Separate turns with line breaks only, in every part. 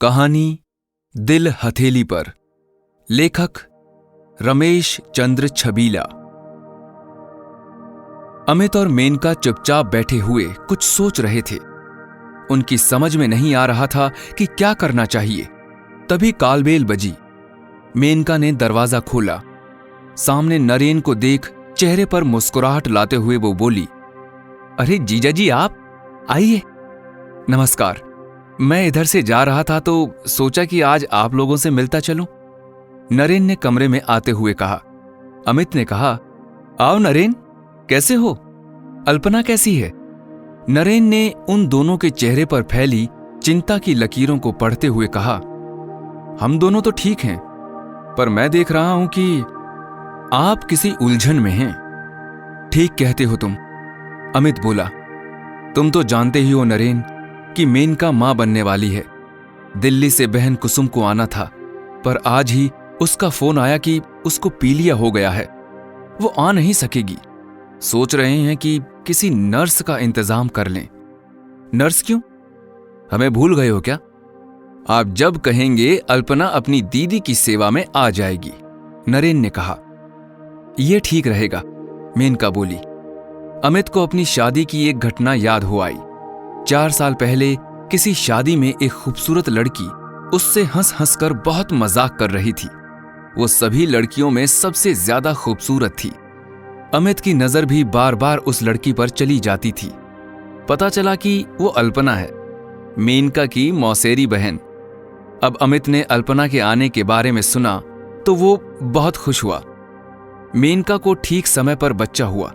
कहानी दिल हथेली पर। लेखक रमेश चंद्र छबीला। अमित और मेनका चुपचाप बैठे हुए कुछ सोच रहे थे। उनकी समझ में नहीं आ रहा था कि क्या करना चाहिए। तभी कालबेल बजी। मेनका ने दरवाजा खोला। सामने नरेन को देख चेहरे पर मुस्कुराहट लाते हुए वो बोली, अरे जीजा जी, आप आइए। नमस्कार। मैं इधर से जा रहा था तो सोचा कि आज आप लोगों से मिलता चलूं। नरेन ने कमरे में आते हुए कहा। अमित ने कहा, आओ नरेन, कैसे हो? अल्पना कैसी है? नरेन ने उन दोनों के चेहरे पर फैली चिंता की लकीरों को पढ़ते हुए कहा, हम दोनों तो ठीक हैं, पर मैं देख रहा हूं कि आप किसी उलझन में हैं। ठीक कहते हो तुम, अमित बोला। तुम तो जानते ही हो नरेन कि मेनका मां बनने वाली है। दिल्ली से बहन कुसुम को आना था, पर आज ही उसका फोन आया कि उसको पीलिया हो गया है, वो आ नहीं सकेगी। सोच रहे हैं कि किसी नर्स का इंतजाम कर लें। नर्स क्यों? हमें भूल गए हो क्या? आप जब कहेंगे अल्पना अपनी दीदी की सेवा में आ जाएगी, नरेन ने कहा। यह ठीक रहेगा, मेनका बोली। अमित को अपनी शादी की एक घटना याद हो आई। 4 साल पहले किसी शादी में एक खूबसूरत लड़की उससे हंस हंस कर बहुत मजाक कर रही थी। वो सभी लड़कियों में सबसे ज्यादा खूबसूरत थी। अमित की नजर भी बार बार उस लड़की पर चली जाती थी। पता चला कि वो अल्पना है, मेनका की मौसेरी बहन। अब अमित ने अल्पना के आने के बारे में सुना तो वो बहुत खुश हुआ। मेनका को ठीक समय पर बच्चा हुआ।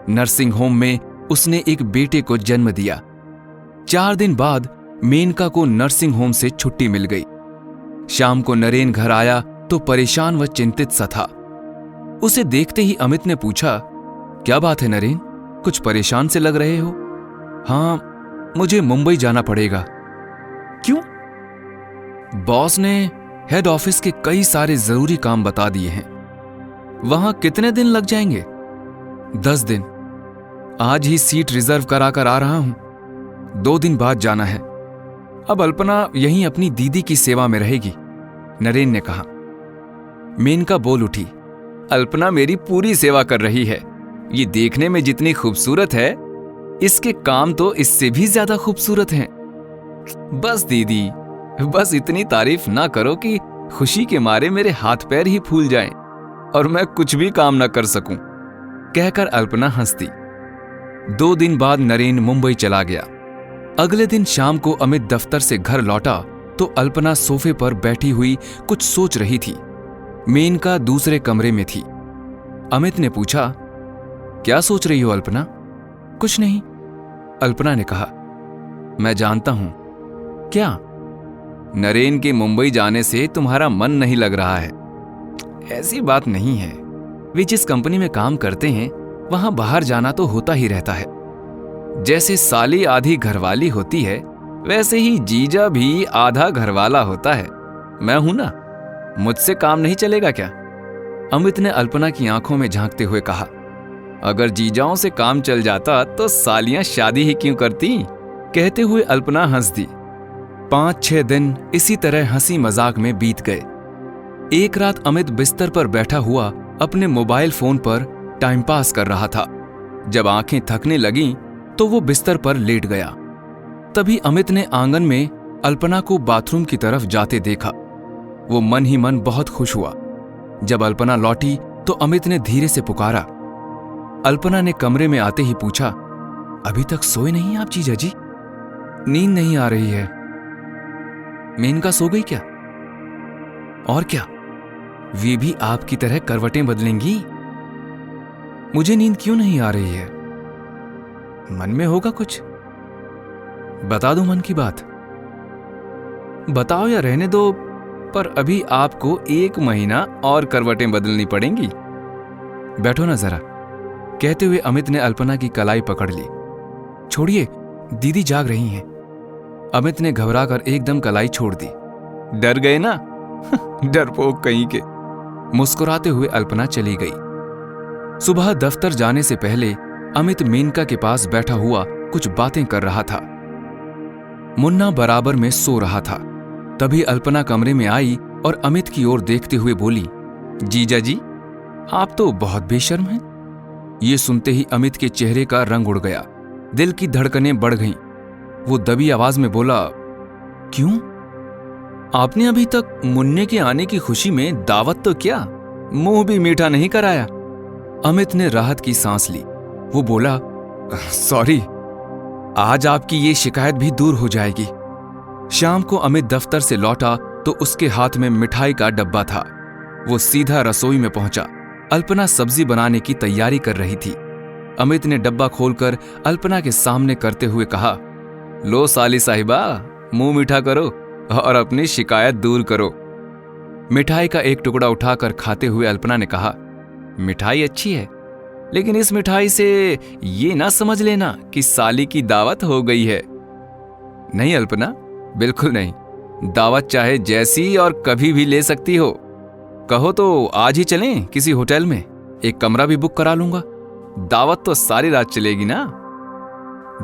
नर्सिंग होम में उसने एक बेटे को जन्म दिया। 4 दिन बाद मेनका को नर्सिंग होम से छुट्टी मिल गई। शाम को नरेन घर आया तो परेशान व चिंतित सा था। उसे देखते ही अमित ने पूछा, क्या बात है नरेन, कुछ परेशान से लग रहे हो? हाँ, मुझे मुंबई जाना पड़ेगा। क्यों? बॉस ने हेड ऑफिस के कई सारे जरूरी काम बता दिए हैं। वहां कितने दिन लग जाएंगे? 10 दिन। आज ही सीट रिजर्व करा कर आ रहा हूं। 2 दिन बाद जाना है। अब अल्पना यहीं अपनी दीदी की सेवा में रहेगी, नरेन ने कहा। मेनका बोल उठी, अल्पना मेरी पूरी सेवा कर रही है। ये देखने में जितनी खूबसूरत है, इसके काम तो इससे भी ज्यादा खूबसूरत हैं। बस दीदी, बस इतनी तारीफ ना करो कि खुशी के मारे मेरे हाथ पैर ही फूल जाएं और मैं कुछ भी काम ना कर सकूं, कहकर अल्पना हंसती। 2 दिन बाद नरेन मुंबई चला गया। अगले दिन शाम को अमित दफ्तर से घर लौटा तो अल्पना सोफे पर बैठी हुई कुछ सोच रही थी। मेनका दूसरे कमरे में थी। अमित ने पूछा, क्या सोच रही हो अल्पना? कुछ नहीं, अल्पना ने कहा। मैं जानता हूं। क्या? नरेन के मुंबई जाने से तुम्हारा मन नहीं लग रहा है। ऐसी बात नहीं है। वे जिस कंपनी में काम करते हैं वहां बाहर जाना तो होता ही रहता है। जैसे साली आधी घरवाली होती है, वैसे ही जीजा भी आधा घरवाला होता है। मैं हूं ना, मुझसे काम नहीं चलेगा क्या? अमित ने अल्पना की आंखों में झांकते हुए कहा। अगर जीजाओं से काम चल जाता तो सालियां शादी ही क्यों करती? कहते हुए अल्पना हंस दी। 5-6 दिन इसी तरह हंसी मजाक में बीत गए। एक रात अमित बिस्तर पर बैठा हुआ अपने मोबाइल फोन पर टाइम पास कर रहा था। जब आंखें थकने लगीं तो वो बिस्तर पर लेट गया। तभी अमित ने आंगन में अल्पना को बाथरूम की तरफ जाते देखा। वो मन ही मन बहुत खुश हुआ। जब अल्पना लौटी तो अमित ने धीरे से पुकारा। अल्पना ने कमरे में आते ही पूछा, अभी तक सोए नहीं आप जीजा जी? नींद नहीं आ रही है। मेनका सो गई क्या? और क्या, वे भी आपकी तरह करवटें बदलेंगी? मुझे नींद क्यों नहीं आ रही है? मन में होगा कुछ? बता दो मन की बात। बताओ या रहने दो, पर अभी आपको 1 महीना और करवटें बदलनी पड़ेंगी। बैठो ना जरा, कहते हुए अमित ने अल्पना की कलाई पकड़ ली। छोड़िए, दीदी जाग रही हैं। अमित ने घबराकर एकदम कलाई छोड़ दी। डर गए ना? डरपोक कहीं के। मुस्कुराते हुए अल्पना चली गई। सुबह दफ्तर जाने से पहले अमित मेनका के पास बैठा हुआ कुछ बातें कर रहा था। मुन्ना बराबर में सो रहा था। तभी अल्पना कमरे में आई और अमित की ओर देखते हुए बोली, जीजा जी, आप तो बहुत बेशर्म हैं। ये सुनते ही अमित के चेहरे का रंग उड़ गया, दिल की धड़कनें बढ़ गईं। वो दबी आवाज में बोला, क्यों? आपने अभी तक मुन्ने के आने की खुशी में दावत तो क्या, मुंह भी मीठा नहीं कराया। अमित ने राहत की सांस ली। वो बोला, सॉरी, आज आपकी ये शिकायत भी दूर हो जाएगी। शाम को अमित दफ्तर से लौटा तो उसके हाथ में मिठाई का डब्बा था। वो सीधा रसोई में पहुंचा। अल्पना सब्जी बनाने की तैयारी कर रही थी। अमित ने डब्बा खोलकर अल्पना के सामने करते हुए कहा, लो साली साहिबा, मुंह मीठा करो और अपनी शिकायत दूर करो। मिठाई का एक टुकड़ा उठाकर खाते हुए अल्पना ने कहा, मिठाई अच्छी है, लेकिन इस मिठाई से ये ना समझ लेना कि साली की दावत हो गई है। नहीं अल्पना, बिल्कुल नहीं। दावत चाहे जैसी और कभी भी ले सकती हो। कहो तो आज ही चलें किसी होटल में, एक कमरा भी बुक करा लूंगा। दावत तो सारी रात चलेगी ना।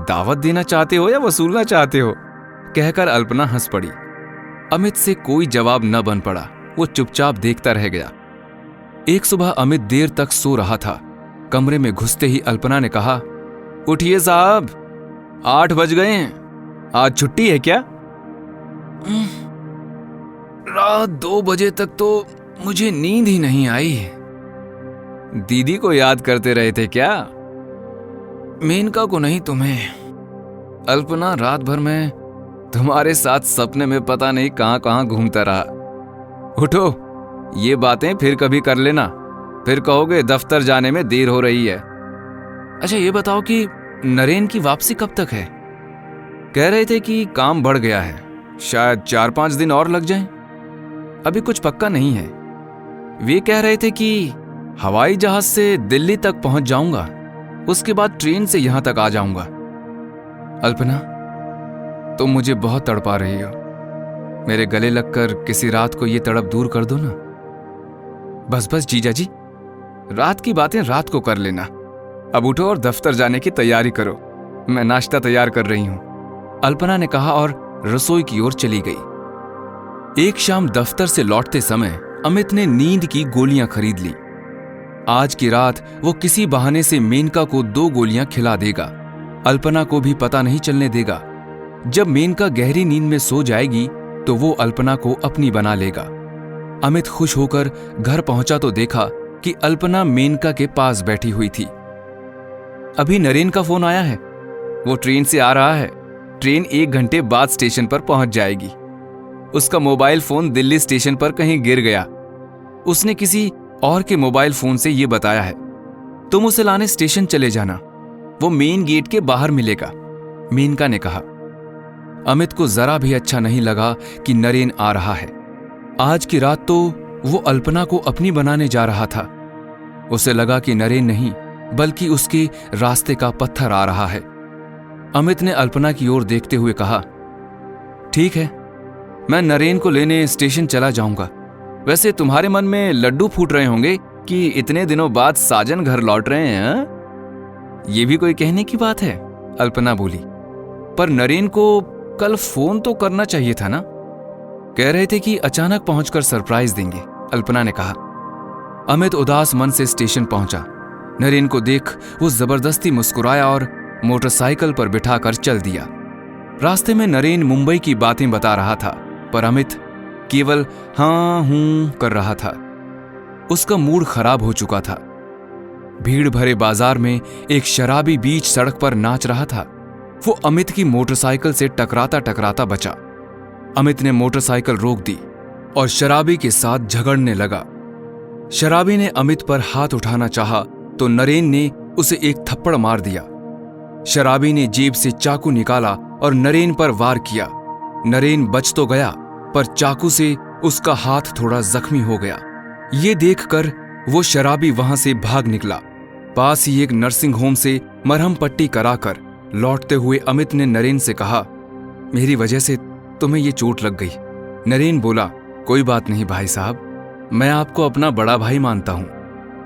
दावत देना चाहते हो या वसूलना चाहते हो? कहकर अल्पना हंस पड़ी। अमित से कोई जवाब न बन पड़ा। वो चुपचाप देखता रह गया। एक सुबह अमित देर तक सो रहा था। कमरे में घुसते ही अल्पना ने कहा, उठिए साहब, 8 बज गए हैं, आज छुट्टी है क्या? रात 2 बजे तक तो मुझे नींद ही नहीं आई। दीदी को याद करते रहे थे क्या? मेनका को नहीं, तुम्हें। अल्पना, रात भर मैं तुम्हारे साथ सपने में पता नहीं कहां कहां घूमता रहा। उठो, ये बातें फिर कभी कर लेना, फिर कहोगे दफ्तर जाने में देर हो रही है। अच्छा ये बताओ कि नरेन की वापसी कब तक है? कह रहे थे कि काम बढ़ गया है, शायद 4-5 दिन और लग जाएं। अभी कुछ पक्का नहीं है। वे कह रहे थे कि हवाई जहाज से दिल्ली तक पहुंच जाऊंगा, उसके बाद ट्रेन से यहां तक आ जाऊंगा। अल्पना, तुम मुझे बहुत तड़पा रही हो। मेरे गले लगकर किसी रात को ये तड़प दूर कर दो ना। बस बस जीजा जी, रात की बातें रात को कर लेना। अब उठो और दफ्तर जाने की तैयारी करो, मैं नाश्ता तैयार कर रही हूं। अल्पना ने कहा और रसोई की ओर चली गई। एक शाम दफ्तर से लौटते समय अमित ने नींद की गोलियां खरीद ली। आज की रात वो किसी बहाने से मेनका को 2 गोलियां खिला देगा। अल्पना को भी पता नहीं चलने देगा। जब मेनका गहरी नींद में सो जाएगी तो वो अल्पना को अपनी बना लेगा। अमित खुश होकर घर पहुंचा तो देखा कि अल्पना मेनका के पास बैठी हुई थी। अभी नरेन का फोन आया है, वो ट्रेन से आ रहा है। ट्रेन 1 घंटे बाद स्टेशन पर पहुंच जाएगी। उसका मोबाइल फोन दिल्ली स्टेशन पर कहीं गिर गया। उसने किसी और के मोबाइल फोन से यह बताया है, तुम उसे लाने स्टेशन चले जाना, वो मेन गेट के बाहर मिलेगा। मेनका ने कहा। अमित को जरा भी अच्छा नहीं लगा कि नरेन आ रहा है। आज की रात तो वो अल्पना को अपनी बनाने जा रहा था। उसे लगा कि नरेन नहीं बल्कि उसके रास्ते का पत्थर आ रहा है। अमित ने अल्पना की ओर देखते हुए कहा, ठीक है, मैं नरेन को लेने स्टेशन चला जाऊंगा। वैसे तुम्हारे मन में लड्डू फूट रहे होंगे कि इतने दिनों बाद साजन घर लौट रहे हैं। ये भी कोई कहने की बात है? अल्पना बोली। पर नरेन को कल फोन तो करना चाहिए था ना। कह रहे थे कि अचानक पहुंचकर सरप्राइज देंगे, अल्पना ने कहा। अमित उदास मन से स्टेशन पहुंचा। नरेन को देख वो जबरदस्ती मुस्कुराया और मोटरसाइकिल पर बिठाकर चल दिया। रास्ते में नरेन मुंबई की बातें बता रहा था, पर अमित केवल हां हूं कर रहा था। उसका मूड खराब हो चुका था। भीड़ भरे बाजार में एक शराबी बीच सड़क पर नाच रहा था। वो अमित की मोटरसाइकिल से टकराता टकराता बचा। अमित ने मोटरसाइकिल रोक दी और शराबी के साथ झगड़ने लगा। शराबी ने अमित पर हाथ उठाना चाहा तो नरेन ने उसे एक थप्पड़ मार दिया। शराबी ने जेब से चाकू निकाला और नरेन पर वार किया। नरेन बच तो गया, पर चाकू से उसका हाथ थोड़ा जख्मी हो गया। ये देखकर वो शराबी वहां से भाग निकला। पास ही एक नर्सिंग होम से मरहम पट्टी कराकर लौटते हुए अमित ने नरेन से कहा, मेरी वजह से तुम्हें ये चोट लग गई। नरेन बोला, कोई बात नहीं भाई साहब, मैं आपको अपना बड़ा भाई मानता हूं।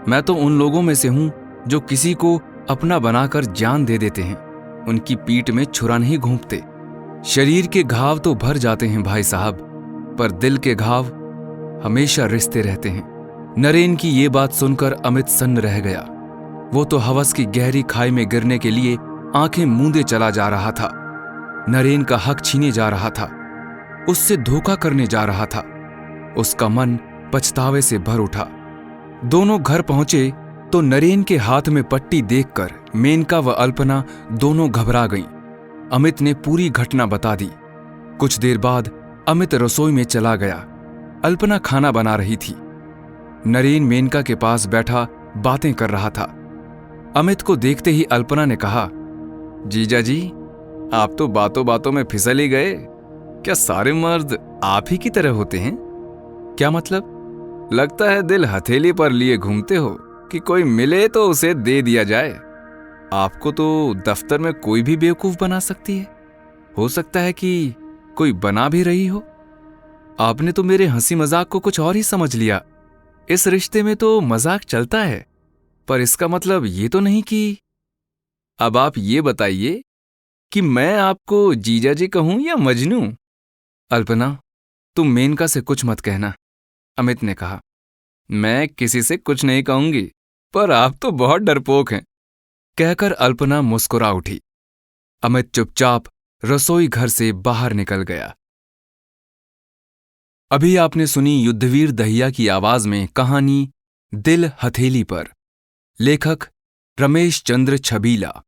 मैं तो उन लोगों में से हूं जो किसी को अपना बनाकर जान दे देते हैं, उनकी पीठ में छुरा नहीं घोंपते। शरीर के घाव तो भर जाते हैं भाई साहब, पर दिल के घाव हमेशा रिश्ते रहते हैं। नरेन की ये बात सुनकर अमित सन्न रह गया। वो तो हवस की गहरी खाई में गिरने के लिए आंखें मूंदे चला जा रहा था। नरेन का हक छीने जा रहा था, उससे धोखा करने जा रहा था। उसका मन पछतावे से भर उठा। दोनों घर पहुंचे तो नरेन के हाथ में पट्टी देखकर मेनका व अल्पना दोनों घबरा गईं। अमित ने पूरी घटना बता दी। कुछ देर बाद अमित रसोई में चला गया। अल्पना खाना बना रही थी। नरेन मेनका के पास बैठा बातें कर रहा था। अमित को देखते ही अल्पना ने कहा, जीजा जी, आप तो बातों बातों में फिसल ही गए। क्या सारे मर्द आप ही की तरह होते हैं? क्या मतलब? लगता है दिल हथेली पर लिए घूमते हो कि कोई मिले तो उसे दे दिया जाए। आपको तो दफ्तर में कोई भी बेवकूफ बना सकती है। हो सकता है कि कोई बना भी रही हो। आपने तो मेरे हंसी मजाक को कुछ और ही समझ लिया। इस रिश्ते में तो मजाक चलता है, पर इसका मतलब ये तो नहीं कि। अब आप ये बताइए कि मैं आपको जीजा जी कहूं या मजनू? अल्पना, तुम मेनका से कुछ मत कहना, अमित ने कहा। मैं किसी से कुछ नहीं कहूंगी, पर आप तो बहुत डरपोक हैं, कहकर अल्पना मुस्कुरा उठी। अमित चुपचाप रसोई घर से बाहर निकल गया। अभी आपने सुनी युद्धवीर दहिया की आवाज में कहानी दिल हथेली पर। लेखक रमेश चंद्र छबीला।